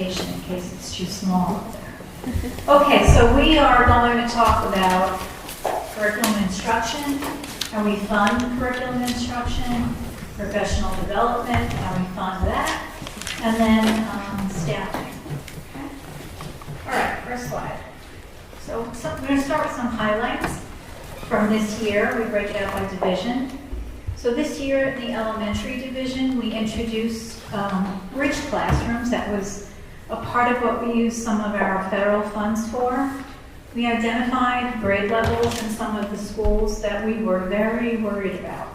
indentation in case it's too small. Okay, so we are going to talk about curriculum instruction, how we fund curriculum instruction, professional development, how we fund that, and then staffing. Okay. All right, first slide. So we're going to start with some highlights from this year. We break it out by division. So this year in the elementary division, we introduced bridge classrooms. That was a part of what we used some of our federal funds for. We identified grade levels in some of the schools that we were very worried about.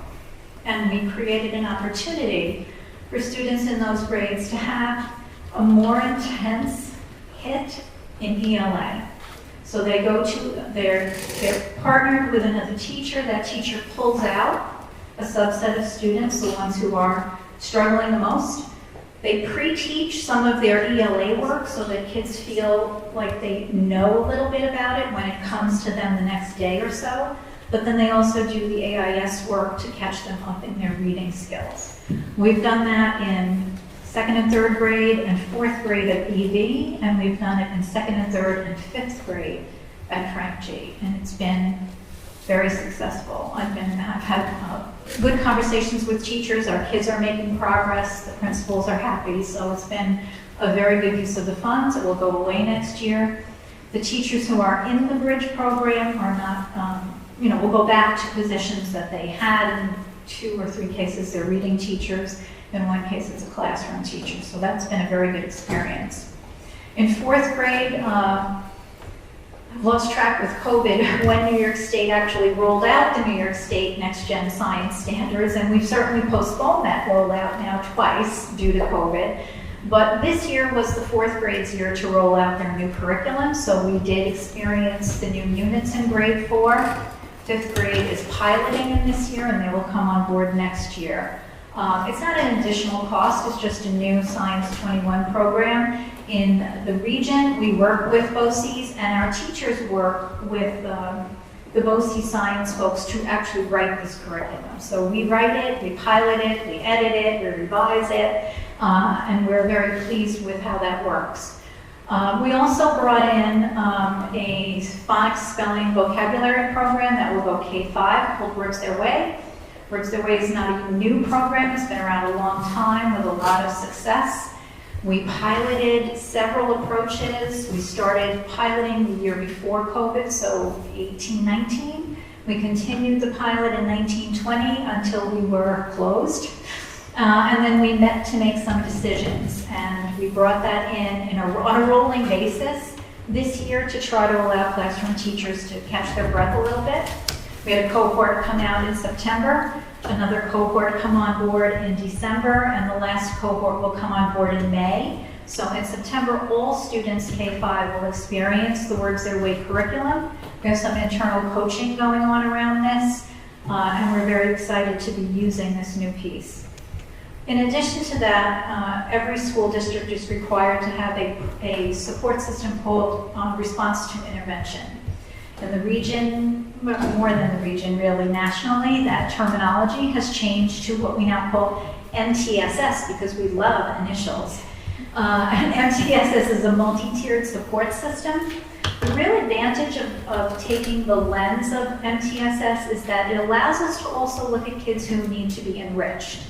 And we created an opportunity for students in those grades to have a more intense hit in ELA. So they go to, they're partnered with another teacher. That teacher pulls out a subset of students, the ones who are struggling the most. They pre-teach some of their ELA work so that kids feel like they know a little bit about it when it comes to them the next day or so. But then they also do the AIS work to catch them up in their reading skills. We've done that in 2nd and 3rd grade and 4th grade at EV, and we've done it in 2nd and 3rd and 5th grade at Frank G. And it's been very successful. I've had good conversations with teachers. Our kids are making progress. The principals are happy. So it's been a very good use of the funds. It will go away next year. The teachers who are in the bridge program are not, will go back to positions that they had. In 2 or 3 cases, they're reading teachers. In 1 case, it's a classroom teacher. So that's been a very good experience. In 4th grade, I've lost track with COVID when New York State actually rolled out the New York State Next Gen Science Standards, and we've certainly postponed that rollout now twice due to COVID. But this year was the 4th grade's year to roll out their new curriculum, so we did experience the new units in grade 4. 5th grade is piloting in this year, and they will come on board next year. It's not an additional cost, it's just a new Science 21 program. In the region, we work with BOCES, and our teachers work with the BOCES science folks to actually write this curriculum. So we write it, we pilot it, we edit it, we revise it, and we're very pleased with how that works. We also brought in a phonics spelling vocabulary program that will go K-5 called Words Their Way. Words Their Way is not a new program. It's been around a long time with a lot of success. We piloted several approaches. We started piloting the year before COVID, so 18-19. We continued the pilot in 19-20 until we were closed. And then we met to make some decisions. And we brought that on a rolling basis this year to try to allow classroom teachers to catch their breath a little bit. We had a cohort come out in September, another cohort come on board in December, and the last cohort will come on board in May. So in September, all students K-5 will experience the Words Their Way curriculum. We have some internal coaching going on around this, and we're very excited to be using this new piece. In addition to that, every school district is required to have a support system called Response to Intervention. In the region, more than the region really, nationally, that terminology has changed to what we now call MTSS because we love initials. And MTSS is a multi-tiered support system. The real advantage of taking the lens of MTSS is that it allows us to also look at kids who need to be enriched.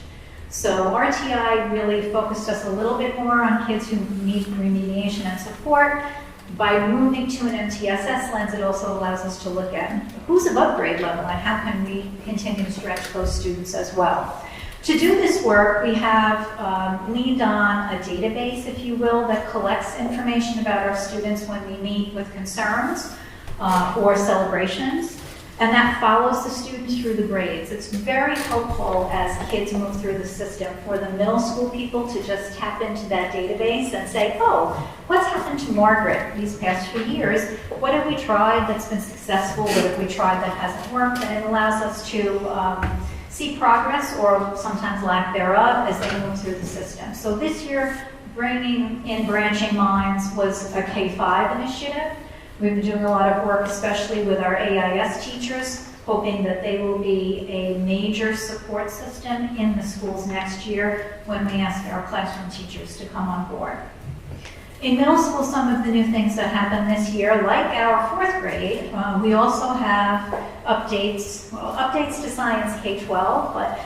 So RTI really focused us a little bit more on kids who need remediation and support. By moving to an MTSS lens, it also allows us to look at who's above grade level and how can we continue to stretch those students as well. To do this work, we have leaned on a database, if you will, that collects information about our students when we meet with concerns or celebrations. And that follows the students through the grades. It's very helpful as kids move through the system for the middle school people to just tap into that database and say, oh, what's happened to Margaret these past few years? What have we tried that's been successful? What have we tried that hasn't worked? And it allows us to see progress or sometimes lack thereof as they move through the system. So this year, bringing in Branching Minds was a K-5 initiative. We've been doing a lot of work, especially with our AIS teachers, hoping that they will be a major support system in the schools next year when we ask our classroom teachers to come on board. In middle school, some of the new things that happened this year, like our 4th grade, we also have updates to science K-12, but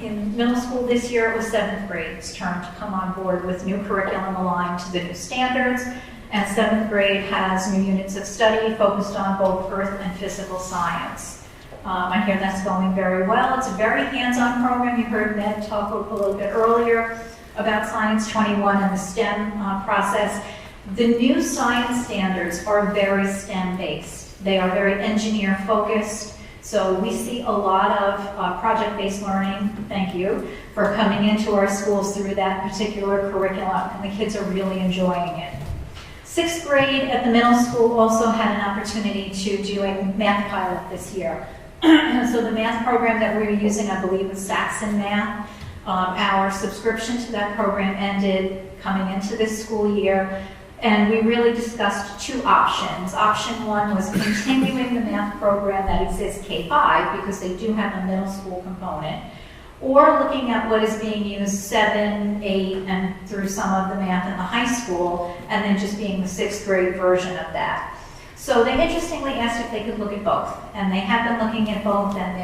in middle school this year, it was 7th grade's turn to come on board with new curriculum aligned to the new standards, and 7th grade has new units of study focused on both earth and physical science. I hear that's going very well. It's a very hands-on program. You heard Ned talk a little bit earlier about Science 21 and the STEM process. The new science standards are very STEM-based. They are very engineer-focused. So we see a lot of project-based learning, thank you, for coming into our schools through that particular curriculum, and the kids are really enjoying it. 6th grade at the middle school also had an opportunity to do a math pilot this year. So the math program that we were using, I believe, was Saxon Math. Our subscription to that program ended coming into this school year, and we really discussed 2 options. Option 1 was continuing the math program that exists K-5, because they do have a middle school component, or looking at what is being used 7, 8, and through some of the math in the high school, and then just being the 6th grade version of that. So they interestingly asked if they could look at both, and they have been looking at both, and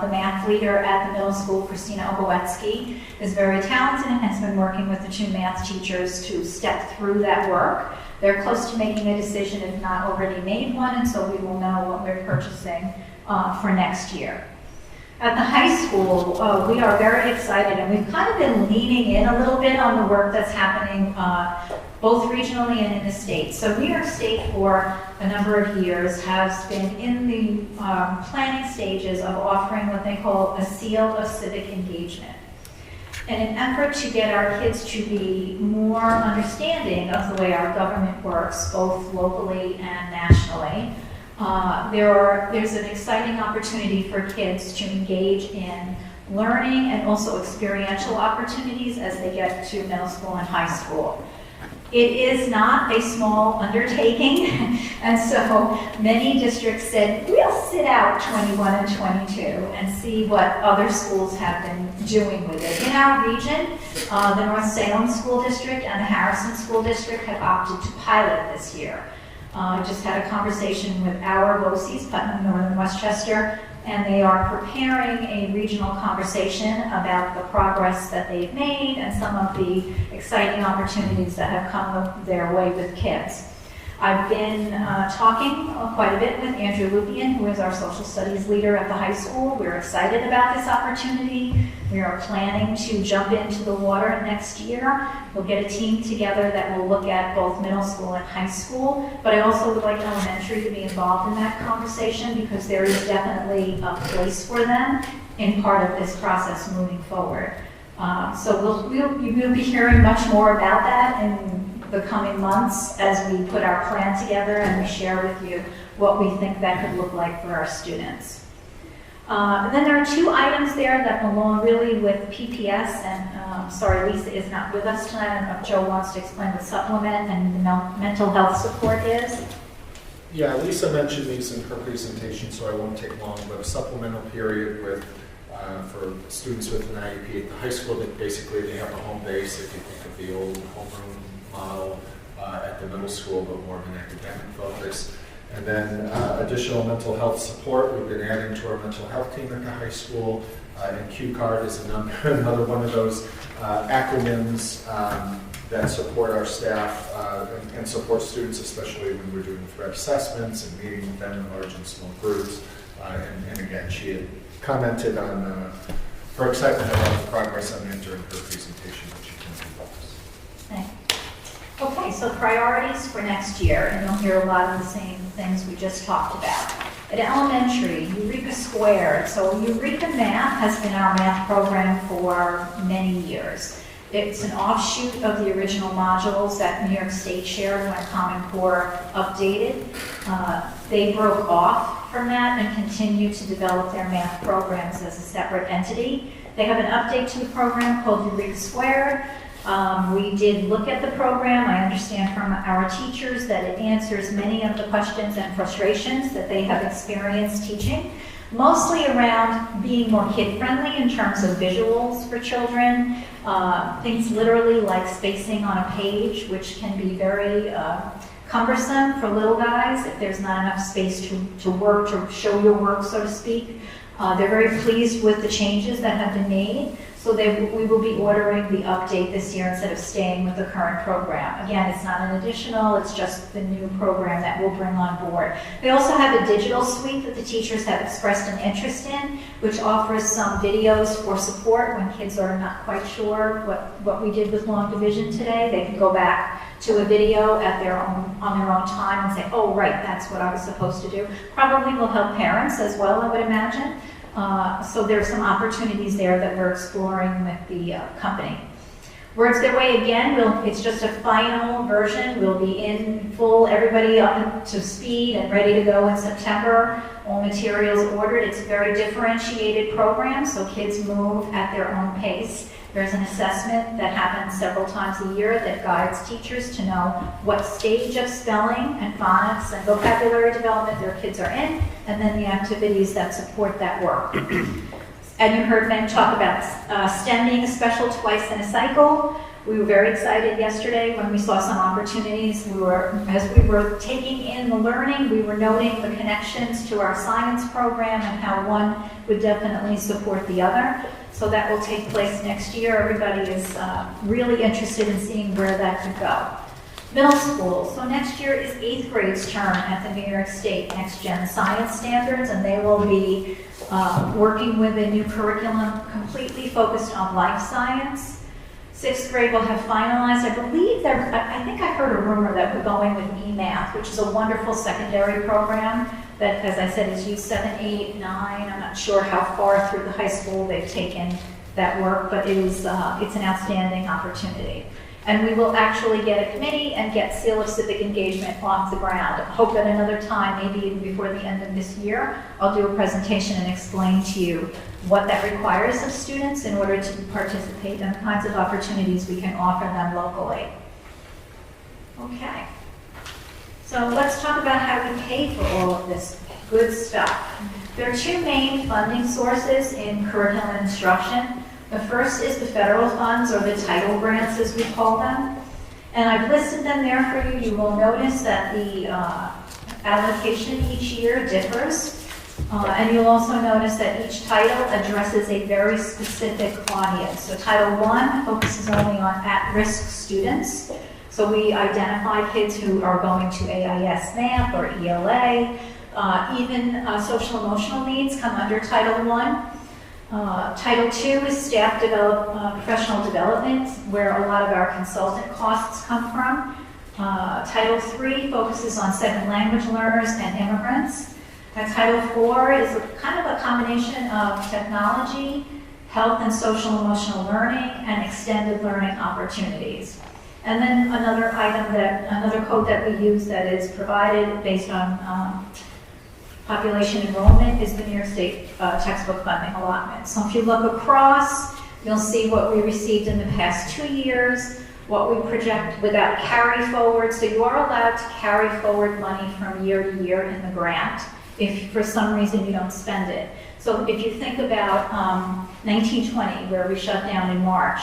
the math leader at the middle school, Christina Obowetsky, is very talented and has been working with the 2 math teachers to step through that work. They're close to making a decision, if not already made one, and so we will know what we're purchasing for next year. At the high school, we are very excited, and we've kind of been leaning in a little bit on the work that's happening both regionally and in the state. So New York State, for a number of years, has been in the planning stages of offering what they call a seal of civic engagement. In an effort to get our kids to be more understanding of the way our government works, both locally and nationally, there's an exciting opportunity for kids to engage in learning and also experiential opportunities as they get to middle school and high school. It is not a small undertaking, and so many districts said, we'll sit out 21 and 22 and see what other schools have been doing with it. In our region, the North Salem School District and the Harrison School District have opted to pilot this year. I just had a conversation with our BOCES, Putnam, Northern Westchester, and they are preparing a regional conversation about the progress that they've made and some of the exciting opportunities that have come their way with kids. I've been talking quite a bit with Andrew Lupian, who is our social studies leader at the high school. We're excited about this opportunity. We are planning to jump into the water next year. We'll get a team together that will look at both middle school and high school, but I also would like elementary to be involved in that conversation because there is definitely a place for them in part of this process moving forward. So we'll be hearing much more about that in the coming months as we put our plan together and we share with you what we think that could look like for our students. And then there are 2 items there that belong really with PPS, and sorry, Lisa is not with us tonight. I don't know if Joe wants to explain what supplement and the mental health support is. Yeah, Lisa mentioned these in her presentation, so I won't take long, but a supplemental period with for students with an IEP at the high school, that basically they have a home base, if you think of the old homeroom model at the middle school, but more of an academic focus. And then additional mental health support. We've been adding to our mental health team at the high school, and QCARD is another one of those acronyms that support our staff and support students, especially when we're doing threat assessments and meeting with them in large and small groups. And again, she had commented on her excitement about the progress on that during her presentation, which she can do with us. Thanks. Okay, so priorities for next year, and you'll hear a lot of the same things we just talked about. At elementary, Eureka Squared. So Eureka Math has been our math program for many years. It's an offshoot of the original modules that New York State shared when Common Core updated. They broke off from that and continue to develop their math programs as a separate entity. They have an update to the program called Eureka Squared. We did look at the program. I understand from our teachers that it answers many of the questions and frustrations that they have experienced teaching. mostly around being more kid-friendly in terms of visuals for children, things literally like spacing on a page, which can be very cumbersome for little guys if there's not enough space to work, to show your work, so to speak. They're very pleased with the changes that have been made, so we will be ordering the update this year instead of staying with the current program. Again, it's not an additional, it's just the new program that we'll bring on board. They also have a digital suite that the teachers have expressed an interest in, which offers some videos for support when kids are not quite sure what we did with long division today. They can go back to a video on their own time and say, oh, right, that's what I was supposed to do. Probably will help parents as well, I would imagine. So there's some opportunities there that we're exploring with the company. Words Their Way, again, it's just a final version. We'll be in full, everybody up to speed and ready to go in September. All materials ordered. It's a very differentiated program, so kids move at their own pace. There's an assessment that happens several times a year that guides teachers to know what stage of spelling and phonics and vocabulary development their kids are in, and then the activities that support that work. And you heard men talk about STEM being a special twice in a cycle. We were very excited yesterday when we saw some opportunities. As we were taking in the learning, we were noting the connections to our science program and how one would definitely support the other. So that will take place next year. Everybody is really interested in seeing where that could go. Middle school. So next year is 8th grade's turn at the New York State Next Gen Science Standards, and they will be working with a new curriculum completely focused on life science. 6th grade will have finalized, I believe, I think I heard a rumor that we're going with eMath, which is a wonderful secondary program that, as I said, is used 7, 8, 9. I'm not sure how far through the high school they've taken that work, but it's an outstanding opportunity. And we will actually get a committee and get Seal of Civic Engagement off the ground. I hope that another time, maybe even before the end of this year, I'll do a presentation and explain to you what that requires of students in order to participate and the kinds of opportunities we can offer them locally. Okay. So let's talk about how we pay for all of this good stuff. There are two main funding sources in curriculum and instruction. The first is the federal funds, or the title grants as we call them. And I've listed them there for you. You will notice that the allocation each year differs. And you'll also notice that each title addresses a very specific audience. So Title I focuses only on at-risk students. So we identify kids who are going to AIS Math or ELA. Even social emotional needs come under Title I. Title II is staff professional development, where a lot of our consultant costs come from. Title III focuses on second language learners and immigrants. And Title IV is kind of a combination of technology, health and social emotional learning, and extended learning opportunities. And then another code that we use that is provided based on population enrollment is the New York State textbook funding allotment. So if you look across, you'll see what we received in the past 2 years, what we project without carry forward. So you are allowed to carry forward money from year to year in the grant if for some reason you don't spend it. So if you think about 1920, where we shut down in March,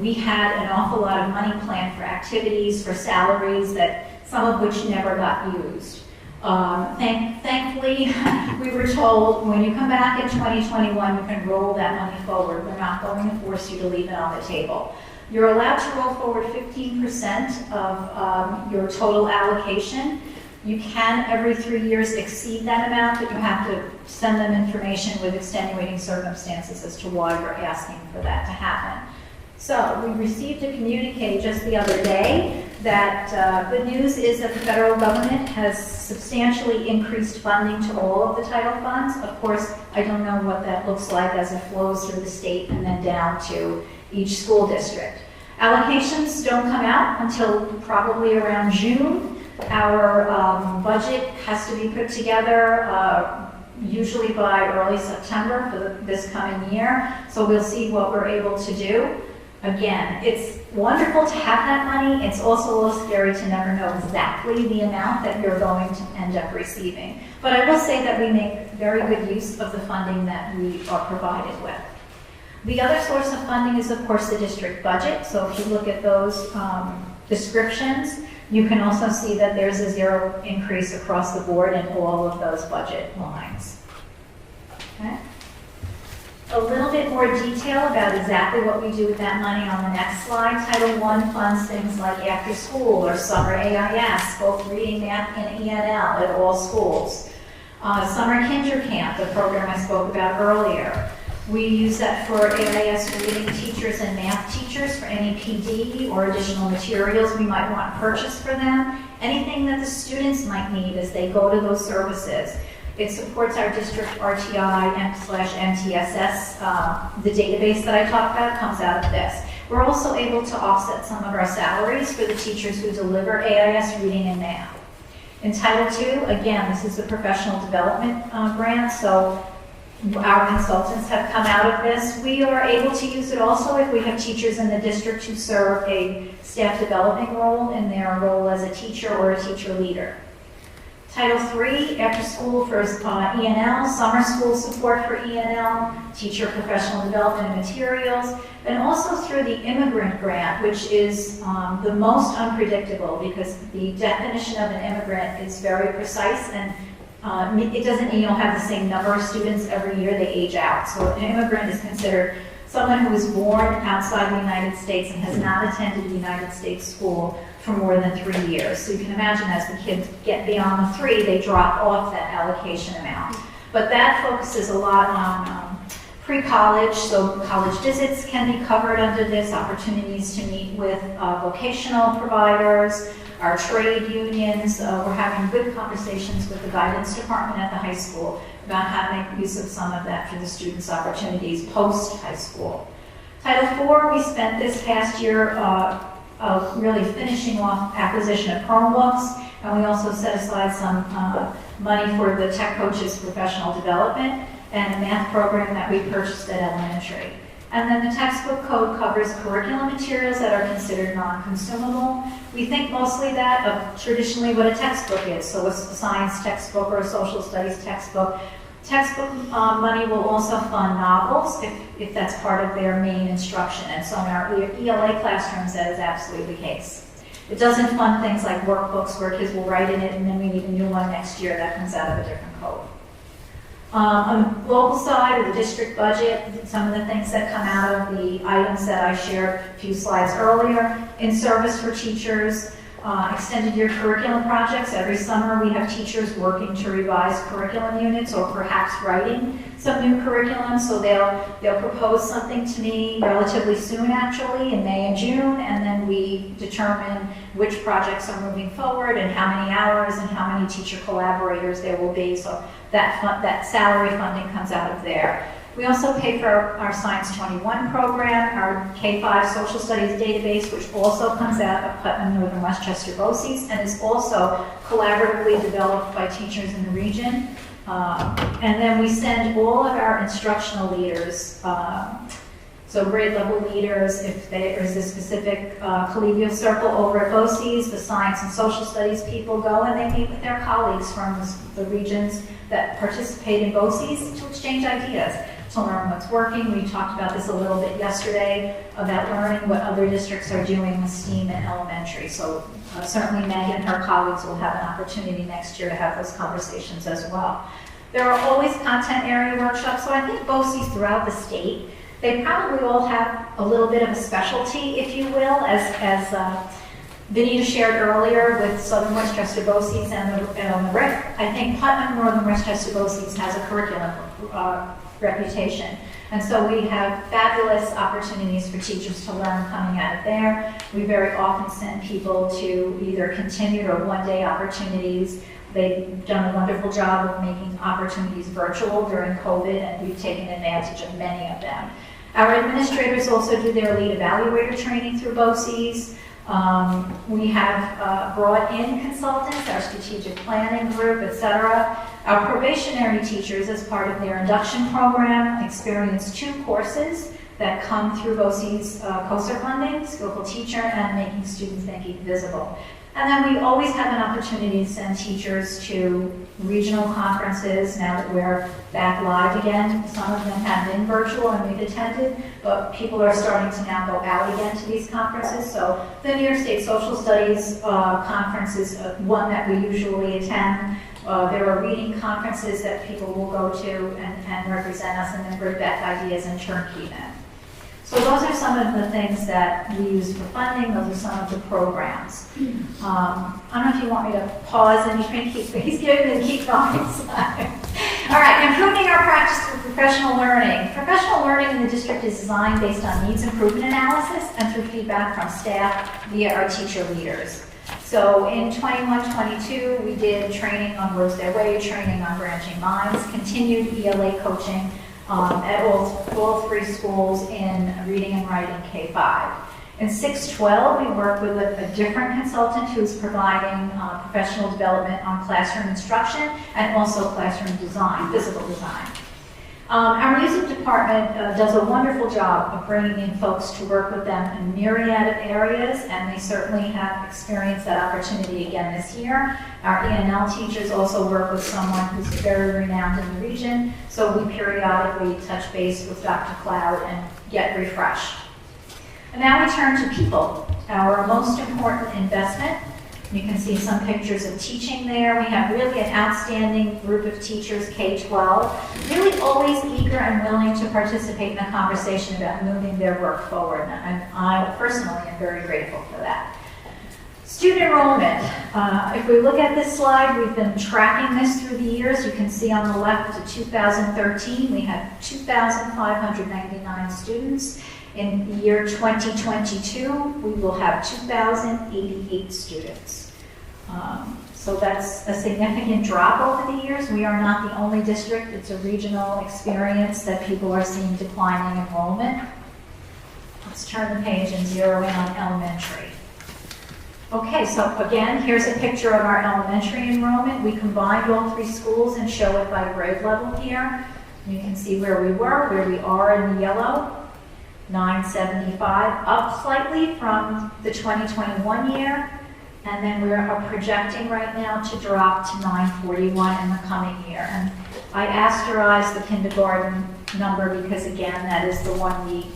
we had an awful lot of money planned for activities, for salaries, that some of which never got used. Thankfully, we were told when you come back in 2021, you can roll that money forward. We're not going to force you to leave it on the table. You're allowed to roll forward 15% of your total allocation. You can, every 3 years, exceed that amount, but you have to send them information with extenuating circumstances as to why you're asking for that to happen. So we received a communique just the other day that the news is that the federal government has substantially increased funding to all of the title funds. Of course, I don't know what that looks like as it flows through the state and then down to each school district. Allocations don't come out until probably around June. Our budget has to be put together usually by early September for this coming year. So we'll see what we're able to do. Again, it's wonderful to have that money. It's also a little scary to never know exactly the amount that you're going to end up receiving. But I will say that we make very good use of the funding that we are provided with. The other source of funding is, of course, the district budget. So if you look at those descriptions, you can also see that there's a zero increase across the board in all of those budget lines. Okay? A little bit more detail about exactly what we do with that money on the next slide. Title I funds things like after school or summer AIS, both reading, math, and ENL at all schools. Summer Kinder Camp, the program I spoke about earlier. We use that for AIS reading teachers and math teachers for any PD or additional materials we might want purchased for them. Anything that the students might need as they go to those services. It supports our district RTI/MTSS. The database that I talked about comes out of this. We're also able to offset some of our salaries for the teachers who deliver AIS reading and math. In Title II, again, this is a professional development grant, so our consultants have come out of this. We are able to use it also if we have teachers in the district who serve a staff development role in their role as a teacher or a teacher leader. Title III, after school for ENL, summer school support for ENL, teacher professional development and materials, and also through the immigrant grant, which is the most unpredictable because the definition of an immigrant is very precise and it doesn't mean you'll have the same number of students every year, they age out. So an immigrant is considered someone who was born outside the United States and has not attended a United States school for more than 3 years. So you can imagine as the kids get beyond the 3, they drop off that allocation amount. But that focuses a lot on pre-college, so college visits can be covered under this, opportunities to meet with vocational providers, our trade unions. We're having good conversations with the guidance department at the high school about how to make use of some of that for the students' opportunities post-high school. Title IV, we spent this past year really finishing off acquisition of Chromebooks, and we also set aside some money for the Tech Coaches Professional Development and a math program that we purchased at elementary. And then the textbook code covers curriculum materials that are considered non-consumable. We think mostly that of traditionally what a textbook is, so a science textbook or a social studies textbook. Textbook money will also fund novels if that's part of their main instruction. And so in our ELA classrooms, that is absolutely the case. It doesn't fund things like workbooks where kids will write in it and then we need a new one next year. That comes out of a different code. On the local side of the district budget, some of the things that come out of the items that I shared a few slides earlier, in service for teachers, extended year curriculum projects. Every summer we have teachers working to revise curriculum units or perhaps writing some new curriculum. So they'll propose something to me relatively soon, actually, in May and June, and then we determine which projects are moving forward and how many hours and how many teacher collaborators there will be. So that salary funding comes out of there. We also pay for our Science 21 program, our K-5 social studies database, which also comes out of Putnam Northern Westchester BOCES and is also collaboratively developed by teachers in the region. And then we send all of our instructional leaders, so grade level leaders, if there is a specific collegial circle over at BOCES, the science and social studies people go and they meet with their colleagues from the regions that participate in BOCES to exchange ideas, to learn what's working. We talked about this a little bit yesterday about learning what other districts are doing with STEAM in elementary. So certainly Meg and her colleagues will have an opportunity next year to have those conversations as well. There are always content area workshops, so I think BOCES throughout the state, they probably all have a little bit of a specialty, if you will, as Benita shared earlier with Southern Westchester BOCES and the RIC. I think Putnam Northern Westchester BOCES has a curriculum reputation. And so we have fabulous opportunities for teachers to learn coming out of there. We very often send people to either continued or one-day opportunities. They've done a wonderful job of making opportunities virtual during COVID, and we've taken advantage of many of them. Our administrators also do their lead evaluator training through BOCES. We have brought in consultants, our strategic planning group, etc. Our probationary teachers, as part of their induction program, experience 2 courses that come through BOCES COSER funding, Skillful Teacher, and Making Student Thinking Visible. And then we always have an opportunity to send teachers to regional conferences now that we're back live again. Some of them have been virtual and we've attended, but people are starting to now go out again to these conferences. So the New York State Social Studies conference is one that we usually attend. There are reading conferences that people will go to and represent us and then bring back ideas and turnkey them. So those are some of the things that we use for funding. Those are some of the programs. I don't know if you want me to pause and you can he's giving me keep going. All right, improving our practice through professional learning. Professional learning in the district is designed based on needs improvement analysis and through feedback from staff via our teacher leaders. So in 21-22, we did training on Rose Their Way, training on branching minds, continued ELA coaching at all three schools in reading and writing K-5. In 6-12, we work with a different consultant who's providing professional development on classroom instruction and also classroom design, physical design. Our music department does a wonderful job of bringing in folks to work with them in myriad of areas, and they certainly have experienced that opportunity again this year. Our E&L teachers also work with someone who's very renowned in the region, so we periodically touch base with Dr. Cloud and get refreshed. And now we turn to people, our most important investment. You can see some pictures of teaching there. We have really an outstanding group of teachers, K-12, really always eager and willing to participate in a conversation about moving their work forward. And I personally am very grateful for that. Student enrollment. If we look at this slide, we've been tracking this through the years. You can see on the left to 2013, we had 2,599 students. In the year 2022, we will have 2,088 students. So that's a significant drop over the years. We are not the only district. It's a regional experience that people are seeing declining enrollment. Let's turn the page and zero in on elementary. Okay, so again, here's a picture of our elementary enrollment. We combined all three schools and show it by grade level here. You can see where we were, where we are in the yellow. 975, up slightly from the 2021 year, and then we are projecting right now to drop to 941 in the coming year. And I asterized the kindergarten number because, again, that is the one we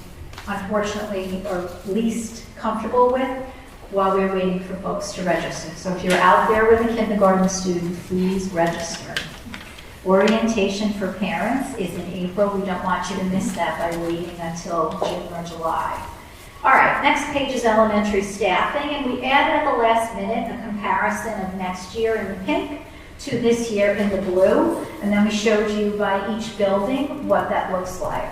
unfortunately are least comfortable with while we're waiting for folks to register. So if you're out there with a kindergarten student, please register. Orientation for parents is in April. We don't want you to miss that by waiting until June or July. All right, next page is elementary staffing, and we added at the last minute a comparison of next year in the pink to this year in the blue, and then we showed you by each building what that looks like.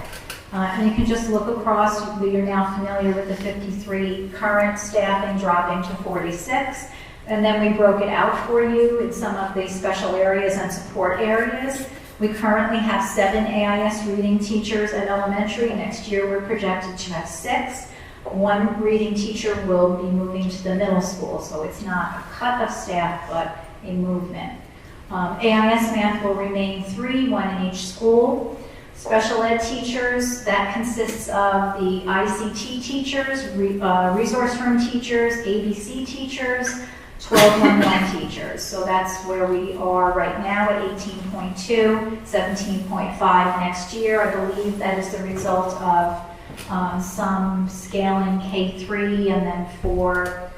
And you can just look across. You're now familiar with the 53 current staffing dropping to 46. And then we broke it out for you in some of the special areas and support areas. We currently have 7 AIS reading teachers at elementary. Next year we're projected to have 6. 1 reading teacher will be moving to the middle school, so it's not a cut of staff, but a movement. AIS math will remain 3, 1 in each school. Special ed teachers, that consists of the ICT teachers, resource room teachers, ABC teachers, 12-1-1 teachers. So that's where we are right now at 18.2, 17.5 next year. I believe that is the result of some scaling K3 and then 4,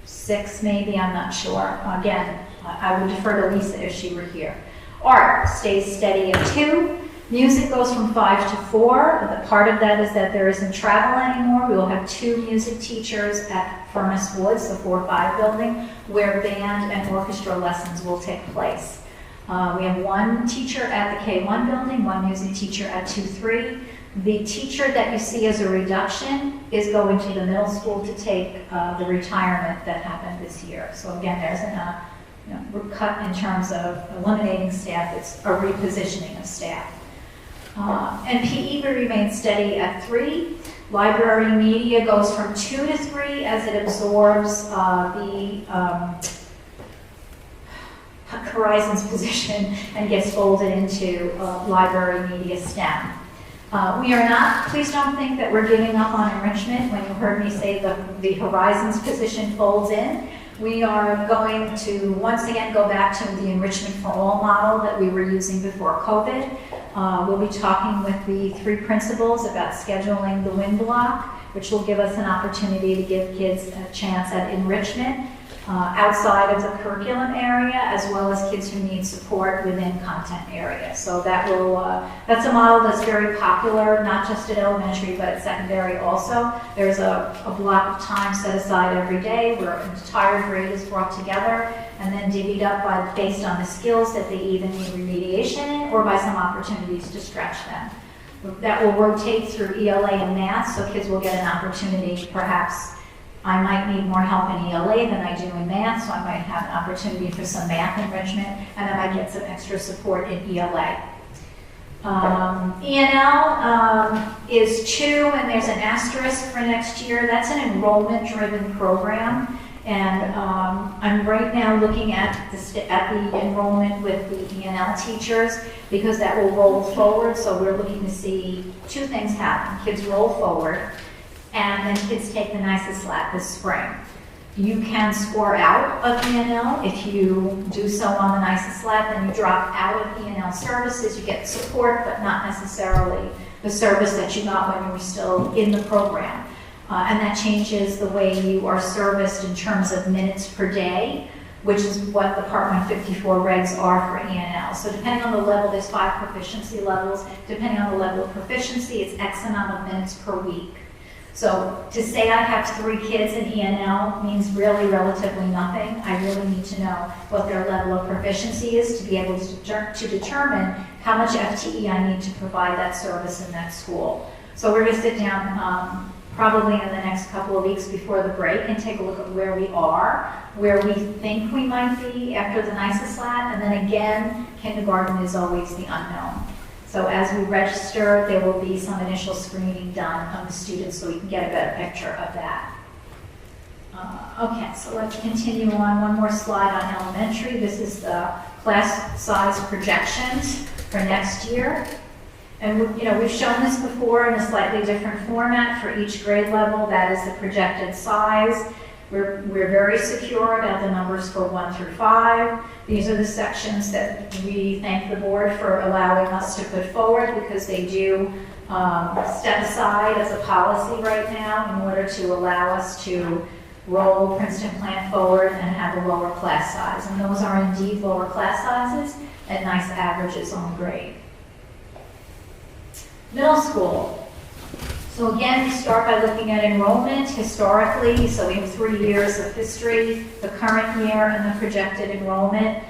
6 maybe, I'm not sure. Again, I would defer to Lisa if she were here. Art stays steady at 2. Music goes from 5 to 4. The part of that is that there isn't travel anymore. We will have 2 music teachers at Furnace Woods, the 4-5 building, where band and orchestra lessons will take place. We have 1 teacher at the K1 building, 1 music teacher at 2-3. The teacher that you see as a reduction is going to the middle school to take the retirement that happened this year. So again, there's we're cut in terms of eliminating staff. It's a repositioning of staff. And PE will remain steady at 3. Library media goes from 2 to 3 as it absorbs the Horizons position and gets folded into library media STEM. We are not, please don't think that we're giving up on enrichment. When you heard me say the Horizons position folds in, we are going to once again go back to the enrichment for all model that we were using before COVID. We'll be talking with the 3 principals about scheduling the WIN block, which will give us an opportunity to give kids a chance at enrichment outside of the curriculum area, as well as kids who need support within content area. So that will, that's a model that's very popular, not just at elementary, but at secondary also. There's a block of time set aside every day where an entire grade is brought together and then divvied up based on the skills that they either need remediation in or by some opportunities to stretch them. That will rotate through ELA and math, so kids will get an opportunity. Perhaps I might need more help in ELA than I do in math, so I might have an opportunity for some math enrichment, and I might get some extra support in ELA. ENL is 2, and there's an asterisk for next year. That's an enrollment-driven program, and I'm right now looking at the enrollment with the ENL teachers, because that will roll forward. So we're looking to see 2 things happen. Kids roll forward, and then kids take the NYSA slat this spring. You can score out of ENL. If you do so on the NYSA slat, then you drop out of ENL services. You get support, but not necessarily the service that you got when you were still in the program. And that changes the way you are serviced in terms of minutes per day, which is what the Part 154 regs are for ENL. So depending on the level, there's 5 proficiency levels. Depending on the level of proficiency, it's X amount of minutes per week. So to say I have 3 kids in ENL means really relatively nothing. I really need to know what their level of proficiency is to be able to determine how much FTE I need to provide that service in that school. So we're going to sit down probably in the next couple of weeks before the break and take a look at where we are, where we think we might be after the NYSA slat, and then again, kindergarten is always the unknown. So as we register, there will be some initial screening done of the students so we can get a better picture of that. Okay, so let's continue on. One more slide on elementary. This is the class size projections for next year. And we've shown this before in a slightly different format for each grade level. That is the projected size. We're very secure about the numbers for 1 through 5. These are the sections that we thank the board for allowing us to put forward, because they do step aside as a policy right now in order to allow us to roll Princeton Plan forward and have a lower class size. And those are indeed lower class sizes at nice averages on the grade. Middle school. So again, we start by looking at enrollment historically. So we have 3 years of history, the current year, and the projected enrollment.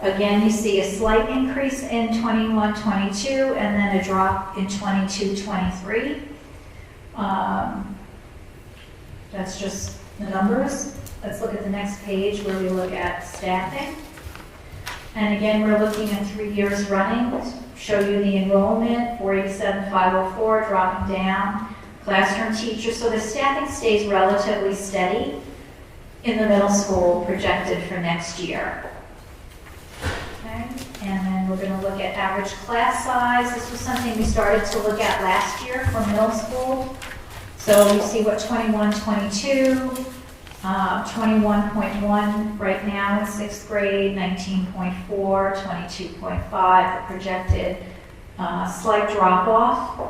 Again, you see a slight increase in 21-22, and then a drop in 22-23. That's just the numbers. Let's look at the next page where we look at staffing. And again, we're looking at 3 years running. Show you the enrollment, 487,504, dropping down. Classroom teachers, so the staffing stays relatively steady in the middle school projected for next year. Okay, and then we're going to look at average class size. This was something we started to look at last year for middle school. So you see what 21-22, 21.1 right now in 6th grade, 19.4, 22.5, the projected slight drop off,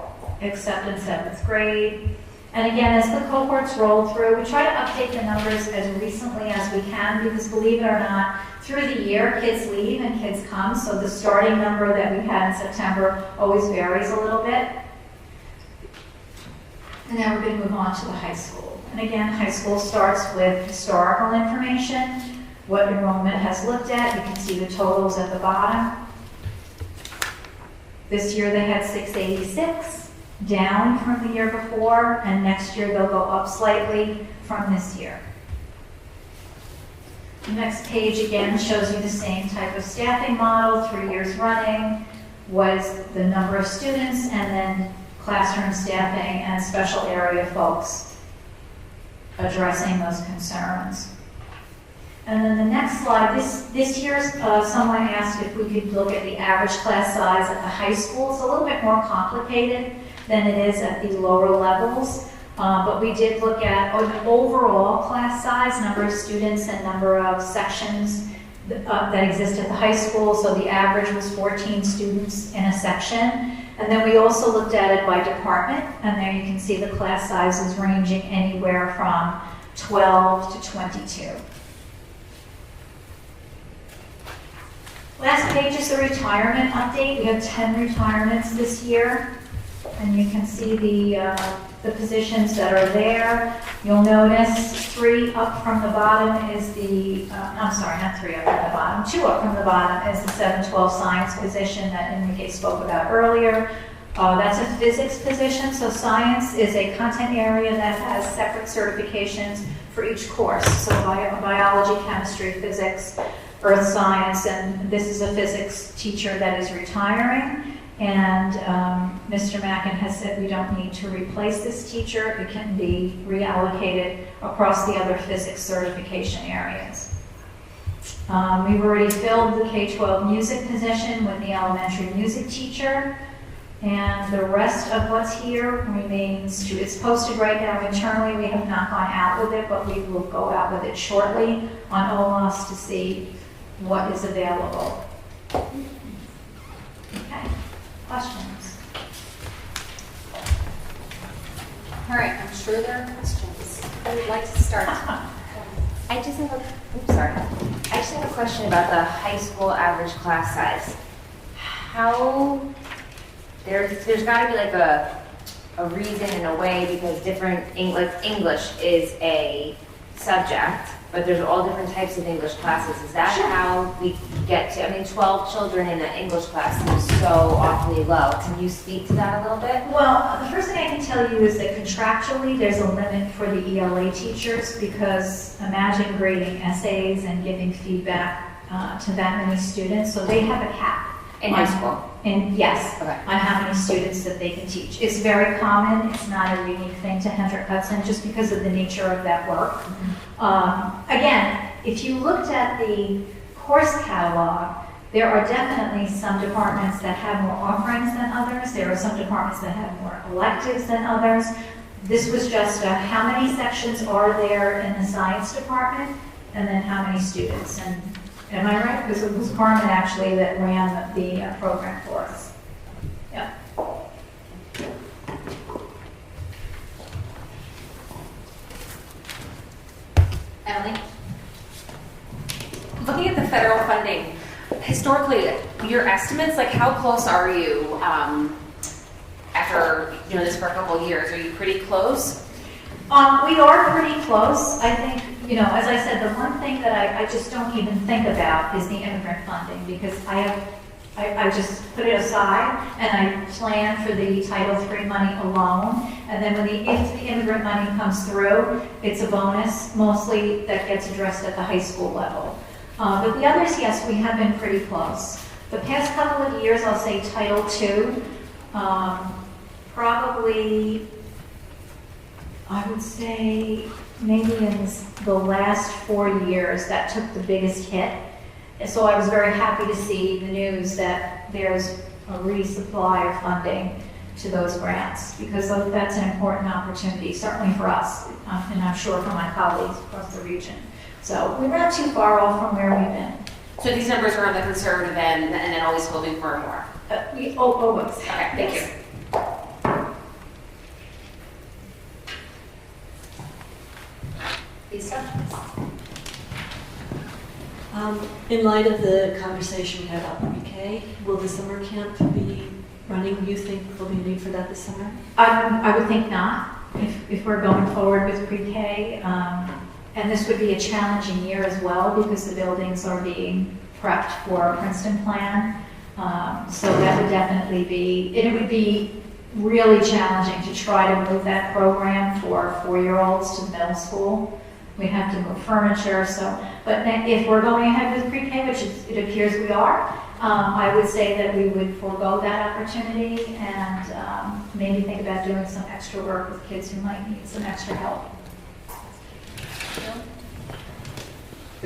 except in 7th grade. And again, as the cohorts roll through, we try to update the numbers as recently as we can, because believe it or not, through the year, kids leave and kids come, so the starting number that we had in September always varies a little bit. And now we're going to move on to the high school. And again, high school starts with historical information, what enrollment has looked at. You can see the totals at the bottom. This year they had 686, down from the year before, and next year they'll go up slightly from this year. The next page again shows you the same type of staffing model, 3 years running, was the number of students, and then classroom staffing and special area folks addressing those concerns. And then the next slide, this year someone asked if we could look at the average class size at the high school. It's a little bit more complicated than it is at the lower levels. But we did look at an overall class size, number of students and number of sections that exist at the high school. So the average was 14 students in a section. And then we also looked at it by department, and there you can see the class sizes ranging anywhere from 12 to 22. Last page is the retirement update. We have 10 retirements this year, and you can see the positions that are there. You'll notice 3 up from the bottom is the, I'm sorry, not 3 up from the bottom, 2 up from the bottom is the 712 science position that Enrique spoke about earlier. That's a physics position, so science is a content area that has separate certifications for each course. So biology, chemistry, physics, earth science, and this is a physics teacher that is retiring. And Mr. Mackin has said we don't need to replace this teacher. It can be reallocated across the other physics certification areas. We've already filled the K-12 music position with the elementary music teacher. And the rest of what's here remains true. It's posted right now internally. We have not gone out with it, but we will go out with it shortly on OMOS to see what is available. Okay. Questions? All right, I'm sure there are questions. I would like to start. I just have a question about the high school average class size. How there's got to be like a reason in a way, because different English is a subject, but there's all different types of English classes. Is that how we get to, 12 children in an English class seems so awfully low. Can you speak to that a little bit? Well, the first thing I can tell you is that contractually there's a limit for the ELA teachers, because imagine grading essays and giving feedback to that many students, so they have a cap. In high school? Yes, Okay. on how many students that they can teach. It's very common. It's not a unique thing to Hendrick Hudson just because of the nature of that work. Again, if you looked at the course catalog, there are definitely some departments that have more offerings than others. There are some departments that have more electives than others. This was just how many sections are there in the science department, and then how many students. And am I right? Because it was Carmen actually that ran the program for us. Yeah. Emily? Looking at the federal funding, historically, your estimates, like how close are you after this for a couple of years? Are you pretty close? We are pretty close. I think, as I said, the one thing that I just don't even think about is the immigrant funding, because I just put it aside and I plan for the Title III money alone. And then if the immigrant money comes through, it's a bonus, mostly that gets addressed at the high school level. But the others, yes, we have been pretty close. The past couple of years, I'll say Title II, probably, I would say maybe in the last 4 years that took the biggest hit. And so I was very happy to see the news that there's a resupply of funding to those grants, because that's an important opportunity, certainly for us, and I'm sure for my colleagues across the region. So we're not too far off from where we've been. So these numbers are on the conservative end and then always hoping for more. Always. Okay, thank you. Lisa? In light of the conversation we had about pre-K, will the summer camp be running? Do you think there'll be a need for that this summer? I would think not, if we're going forward with pre-K. And this would be a challenging year as well, because the buildings are being prepped for a Princeton plan. So that would definitely it would be really challenging to try to move that program for 4-year-olds to middle school. We'd have to move furniture, but if we're going ahead with pre-K, which it appears we are, I would say that we would forego that opportunity and maybe think about doing some extra work with kids who might need some extra help.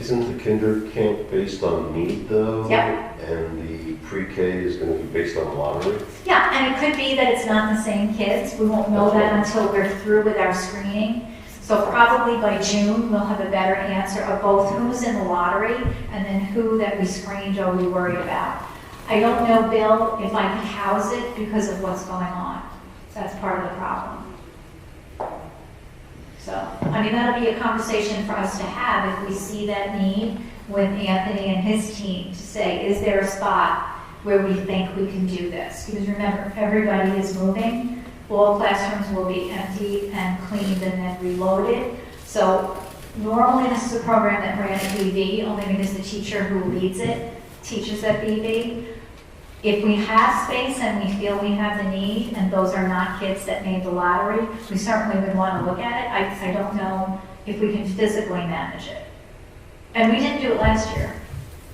Isn't the kinder camp based on need though? Yep. And the pre-K is going to be based on lottery? Yeah, and it could be that it's not the same kids. We won't know that until we're through with our screening. So probably by June, we'll have a better answer of both who's in the lottery and then who that we screened or we worried about. I don't know, Bill, if I can house it because of what's going on. That's part of the problem. So, I mean, that'll be a conversation for us to have if we see that need with Anthony and his team to say, is there a spot where we think we can do this? Because remember, everybody is moving. All classrooms will be emptied and cleaned and then reloaded. So normally this is a program that ran at BV, only because the teacher who leads it teaches at BV. If we have space and we feel we have the need, and those are not kids that made the lottery, we certainly would want to look at it. I don't know if we can physically manage it. And we didn't do it last year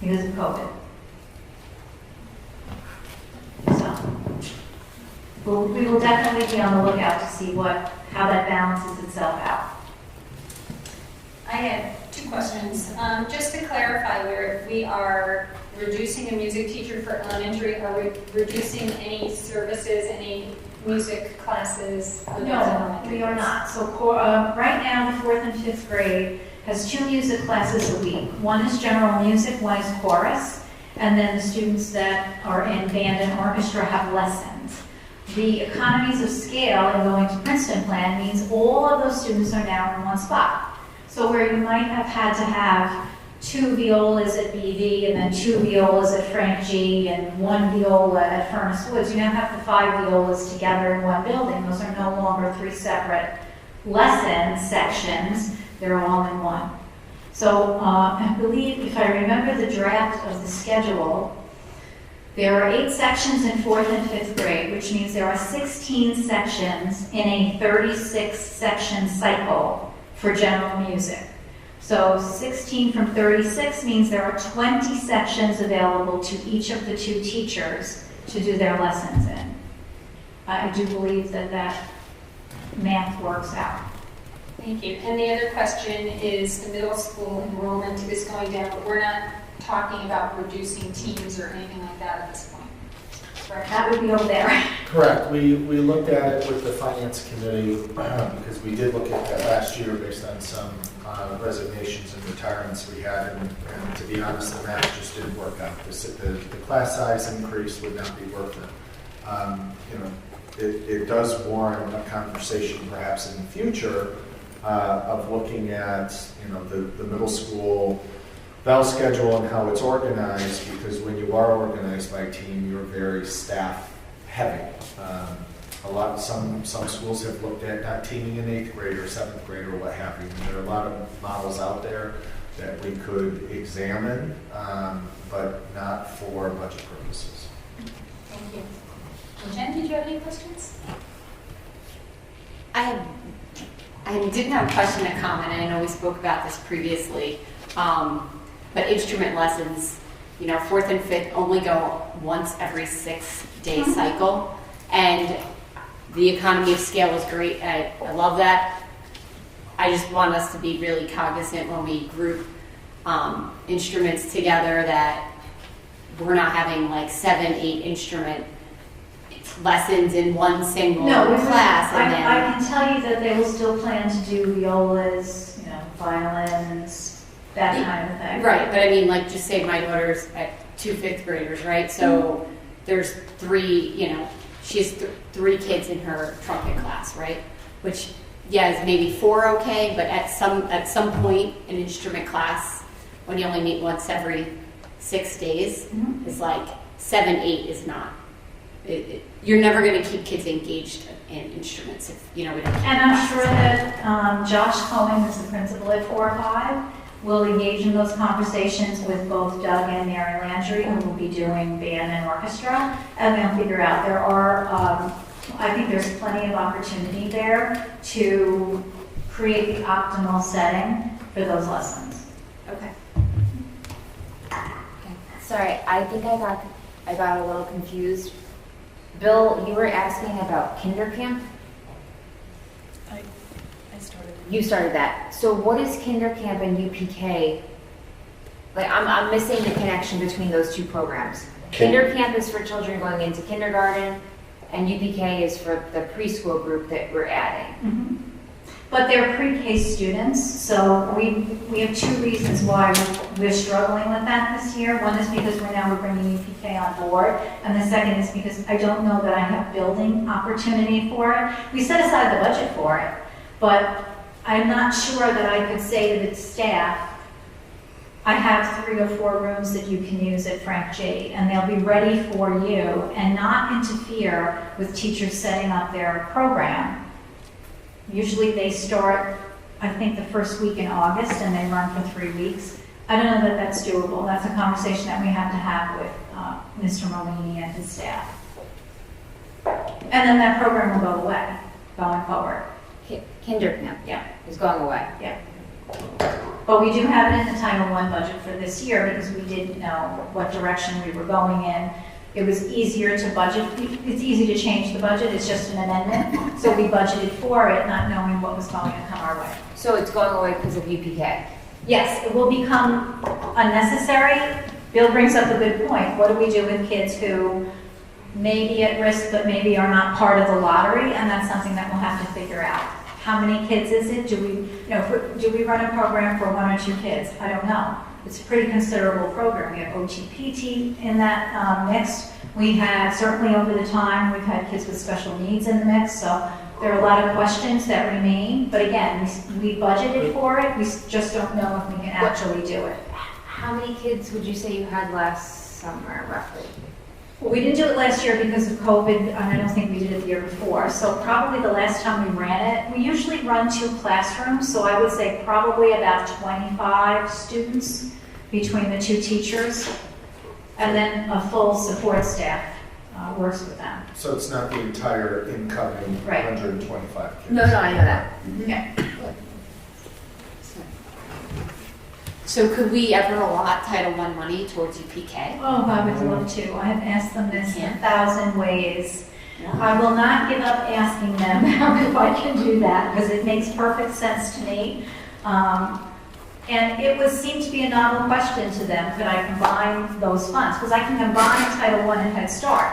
because of COVID. So we will definitely be on the lookout to see how that balances itself out. I had 2 questions. Just to clarify, we are reducing a music teacher for elementary. Are we reducing any services, any music classes? No, we are not. So right now, the 4th and 5th grade has 2 music classes a week. One is general music, one is chorus, and then the students that are in band and orchestra have lessons. The economies of scale in going to Princeton plan means all of those students are now in one spot. So where you might have had to have 2 violas at BV and then 2 violas at Frank G and 1 viola at Furnace Woods, you now have the 5 violas together in one building. Those are no longer 3 separate lesson sections. They're all in one. So I believe, if I remember the draft of the schedule, there are 8 sections in 4th and 5th grade, which means there are 16 sections in a 36-section cycle for general music. So 16 from 36 means there are 20 sections available to each of the 2 teachers to do their lessons in. I do believe that math works out. Thank you. And the other question is the middle school enrollment is going down, but we're not talking about reducing teams or anything like that at this point. Correct? That would be over there. Correct. We looked at it with the finance committee because we did look at that last year based on some resignations and retirements we had, and to be honest, the math just didn't work out. The class size increase would not be worth it. It does warrant a conversation perhaps in the future of looking at the middle school bell schedule and how it's organized, because when you are organized by team, you're very staff heavy. Some schools have looked at not teaming in 8th grade or 7th grade or what have you. And there are a lot of models out there that we could examine, but not for budget purposes. Thank you. Jen, did you have any questions? I didn't have a question, a comment. I know we spoke about this previously, but instrument lessons, 4th and 5th only go once every 6-day cycle, and the economy of scale is great. I love that. I just want us to be really cognizant when we group instruments together that we're not having like 7, 8 instrument lessons in one single class. And then I can tell you that they will still plan to do violas, violins, that kind of thing. Right, but I mean, like, just say my daughter's at 2 5th graders, right? So there's 3, she has 3 kids in her trumpet class, right? Which, is maybe 4 okay, but at some point, an instrument class, when you only meet once every 6 days, is like 7, 8 is not. You're never going to keep kids engaged in instruments if we don't. And I'm sure that Josh Cohen, who's the principal at 4 or 5, will engage in those conversations with both Doug and Mary Landry, who will be doing band and orchestra, and they'll figure out there are. I think there's plenty of opportunity there to create the optimal setting for those lessons. Okay. Sorry, I think I got a little confused. Bill, you were asking about kinder camp? I started. You started that. So what is kinder camp and UPK like, I'm missing the connection between those two programs. Can- Kinder Camp is for children going into kindergarten, and UPK is for the preschool group that we're adding. But they're pre-K students, so we have two reasons why we're struggling with that this year. One is because we're bringing UPK on board, and the second is because I don't know that I have building opportunity for it. We set aside the budget for it, but I'm not sure that I could say to the staff, I have 3 or 4 rooms that you can use at Frank Jade, and they'll be ready for you, and not interfere with teachers setting up their program. Usually they start, I think, the first week in August, and they run for 3 weeks. I don't know that that's doable. That's a conversation that we have to have with Mr. Molini and his staff. And then that program will go away going forward. Kinder Camp Yeah. is going away. But we do have it in the Title I budget for this year because we didn't know what direction we were going in. It was easier to budget. It's easy to change the budget. It's just an amendment. So we budgeted for it, not knowing what was going to come our way. So it's going away because of UPK. Yes, it will become unnecessary. Bill brings up a good point. What do we do with kids who may be at risk but maybe are not part of the lottery? And that's something that we'll have to figure out. How many kids is it? Do we run a program for 1 or 2 kids? I don't know. It's a pretty considerable program. We have OTPT in that mix. We have, certainly over the time, we've had kids with special needs in the mix, so there are a lot of questions that remain. But again, we budgeted for it, we just don't know if we can actually do it. How many kids would you say you had last summer, roughly? Well, we didn't do it last year because of COVID, and I don't think we did it the year before. So probably the last time we ran it, we usually run 2 classrooms, so I would say probably about 25 students between the 2 teachers, and then a full support staff works with them. So it's not the entire incoming Right. 125 kids? No, I know that. Yeah. So could we ever allot Title I money towards UPK? Oh, I would love to. I have asked them this 1,000 ways. I will not give up asking them if I can do that, because it makes perfect sense to me. And it would seem to be a novel question to them, could I combine those funds? Because I can combine Title I and Head Start.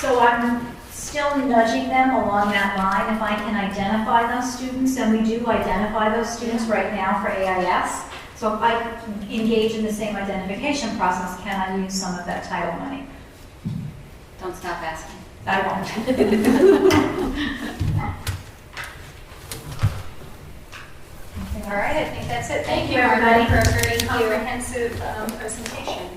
So I'm still nudging them along that line. If I can identify those students, and we do identify those students right now for AIS. So if I engage in the same identification process, can I use some of that title money? Don't stop asking. I won't. All right, I think that's it. Thank Thank you, you, Margaret, everybody. for a very comprehensive presentation.